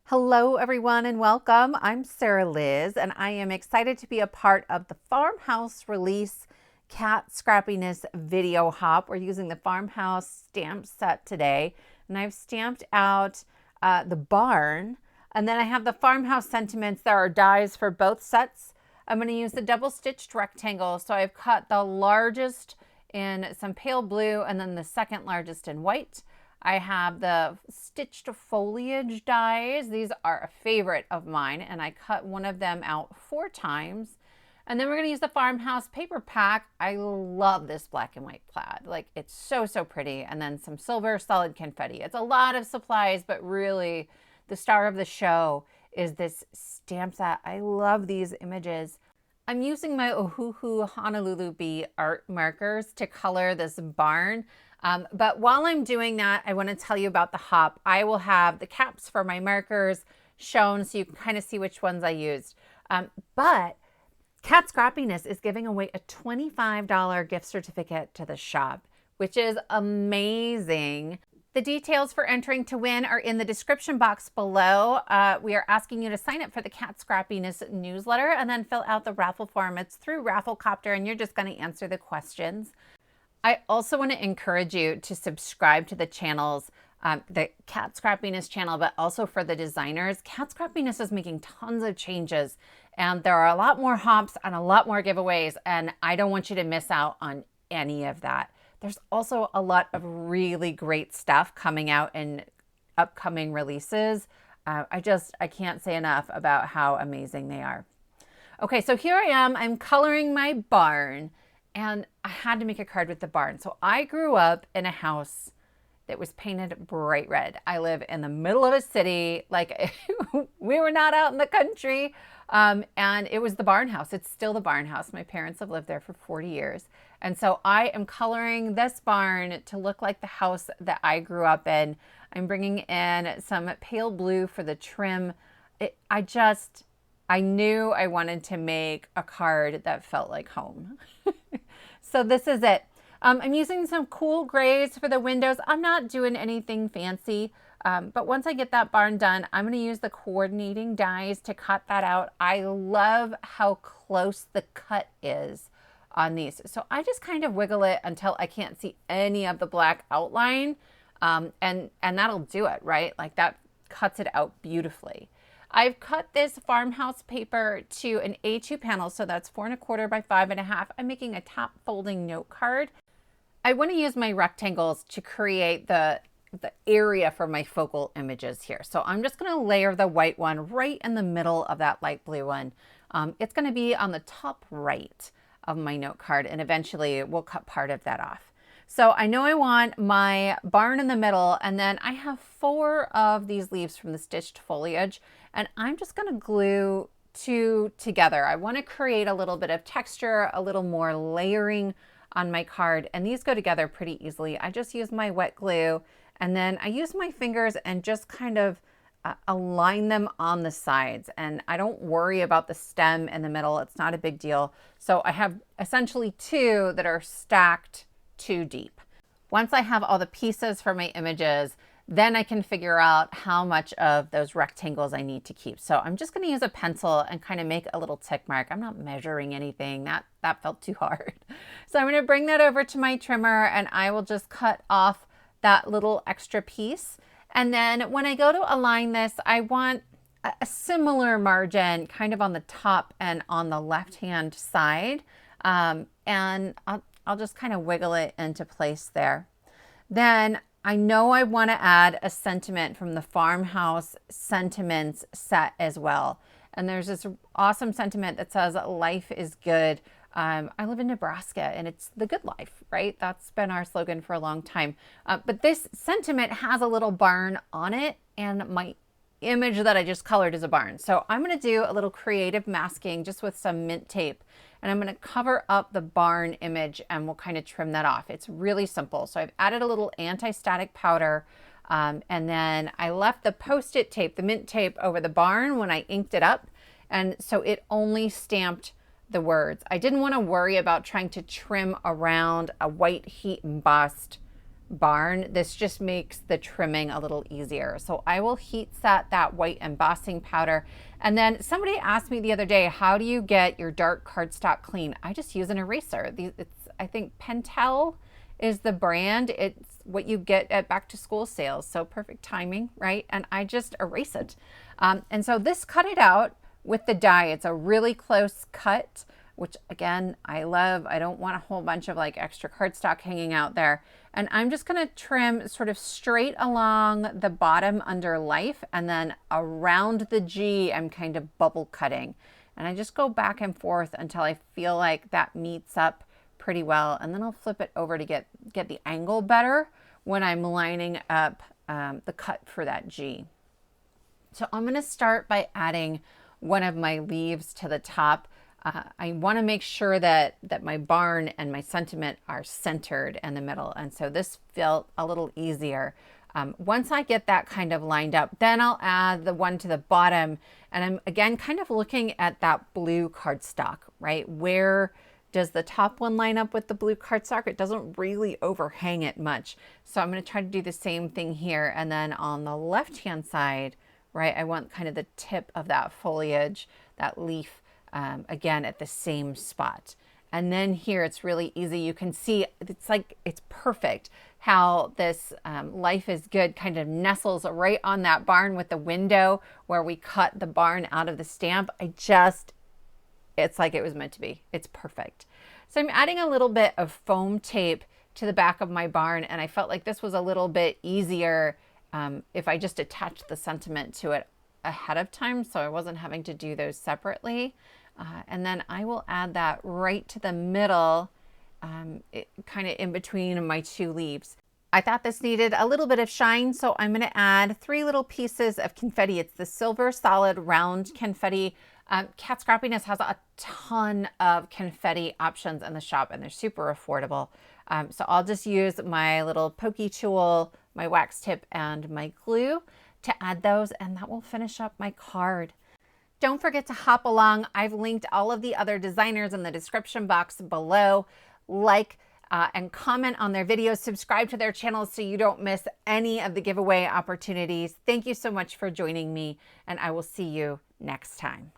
Hello everyone and welcome. I'm Sarah Liz and I am excited to be a part of the Farmhouse release Kat Scrappiness video hop. We're using the Farmhouse stamp set today and I've stamped out the barn, and then I have the Farmhouse sentiments. There are dies for both sets. I'm going to use the double stitched rectangle, so I've cut the largest in some pale blue and then the second largest in white. I have the stitched foliage dies. These are a favorite of mine, and I cut one of them out 4 times. And then we're going to use the Farmhouse paper pack. I love this black and white plaid. Like, it's so pretty. And then some silver solid confetti. It's a lot of supplies, but really the star of the show is this stamp set. I love these images. I'm using my Ohuhu Honolulu Bee art markers to color this barn. But while I'm doing that, I want to tell you about the hop. I will have the caps for my markers shown so you can kind of see which ones I used. But Kat Scrappiness is giving away a $25 gift certificate to the shop, which is amazing. The details for entering to win are in the description box below. We are asking you to sign up for the Kat Scrappiness newsletter and then fill out the raffle form. It's through Rafflecopter and you're just going to answer the questions. I also want to encourage you to subscribe to the channels, the Kat Scrappiness channel, but also for the designers. Kat Scrappiness is making tons of changes and there are a lot more hops and a lot more giveaways, and I don't want you to miss out on any of that. There's also a lot of really great stuff coming out in upcoming releases. I can't say enough about how amazing they are. Okay, so here I am. I'm coloring my barn. And I had to make a card with the barn. So I grew up in a house that was painted bright red. I live in the middle of a city. Like, we were not out in the country. And it was the barn house. It's still the barn house. My parents have lived there for 40 years. And so I am coloring this barn to look like the house that I grew up in. I'm bringing in some pale blue for the trim. I knew I wanted to make a card that felt like home. So this is it. I'm using some cool grays for the windows. I'm not doing anything fancy, but once I get that barn done, I'm going to use the coordinating dies to cut that out. I love how close the cut is on these. So I just kind of wiggle it until I can't see any of the black outline, and that'll do it, right? Like, that cuts it out beautifully. I've cut this Farmhouse paper to an A2 panel, so that's 4 1/4 by 5 1/2. I'm making a top folding note card. I want to use my rectangles to create the area for my focal images here. So I'm just going to layer the white one right in the middle of that light blue one. It's going to be on the top right of my note card, and eventually we'll cut part of that off. So I know I want my barn in the middle, and then I have 4 of these leaves from the stitched foliage, and I'm just going to glue 2 together. I want to create a little bit of texture, a little more layering on my card, and these go together pretty easily. I just use my wet glue, and then I use my fingers and just kind of align them on the sides, and I don't worry about the stem in the middle. It's not a big deal. So I have essentially 2 that are stacked 2 deep. Once I have all the pieces for my images, then I can figure out how much of those rectangles I need to keep. So I'm just going to use a pencil and kind of make a little tick mark. I'm not measuring anything. That felt too hard. So I'm going to bring that over to my trimmer, and I will just cut off that little extra piece. And then when I go to align this, I want a similar margin kind of on the top and on the left-hand side. And I'll just kind of wiggle it into place there. Then I know I want to add a sentiment from the Farmhouse sentiments set as well. And there's this awesome sentiment that says, "Life is good." I live in Nebraska and it's the good life, right? That's been our slogan for a long time. But this sentiment has a little barn on it, and my image that I just colored is a barn. So I'm going to do a little creative masking just with some mint tape, and I'm going to cover up the barn image and we'll kind of trim that off. It's really simple. So I've added a little anti-static powder, and then I left the Post-it tape, the mint tape, over the barn when I inked it up, and so it only stamped the words. I didn't want to worry about trying to trim around a white heat embossed barn, this just makes the trimming a little easier. So I will heat set that white embossing powder. And then somebody asked me the other day, how do you get your dark cardstock clean? I just use an eraser. I think Pentel is the brand. It's what you get at back to school sales. So perfect timing, right? And I just erase it. And so this cut it out with the die. It's a really close cut, which again, I love. I don't want a whole bunch of like extra cardstock hanging out there. And I'm just gonna trim sort of straight along the bottom under life, and then around the G, I'm kind of bubble cutting. And I just go back and forth until I feel like that meets up pretty well. And then I'll flip it over to get the angle better when I'm lining up the cut for that G. So I'm gonna start by adding one of my leaves to the top. I want to make sure that my barn and my sentiment are centered in the middle. And so this felt a little easier. Once I get that kind of lined up, then I'll add the one to the bottom. And I'm again kind of looking at that blue cardstock, right? Where does the top one line up with the blue cardstock? It doesn't really overhang it much. So I'm going to try to do the same thing here. And then on the left-hand side, right, I want kind of the tip of that foliage, that leaf, again at the same spot. And then here it's really easy. You can see it's like it's perfect how this Life is Good kind of nestles right on that barn with the window where we cut the barn out of the stamp. It's like it was meant to be. It's perfect. So I'm adding a little bit of foam tape to the back of my barn, and I felt like this was a little bit easier if I just attached the sentiment to it ahead of time, so I wasn't having to do those separately. And then I will add that right to the middle, kind of in between my two leaves. I thought this needed a little bit of shine, so I'm going to add 3 little pieces of confetti. It's the silver solid round confetti. Kat Scrappiness has a ton of confetti options in the shop, and they're super affordable. So I'll just use my little pokey tool, my wax tip, and my glue to add those, and that will finish up my card. Don't forget to hop along. I've linked all of the other designers in the description box below. Like and comment on their videos. Subscribe to their channels so you don't miss any of the giveaway opportunities. Thank you so much for joining me, and I will see you next time.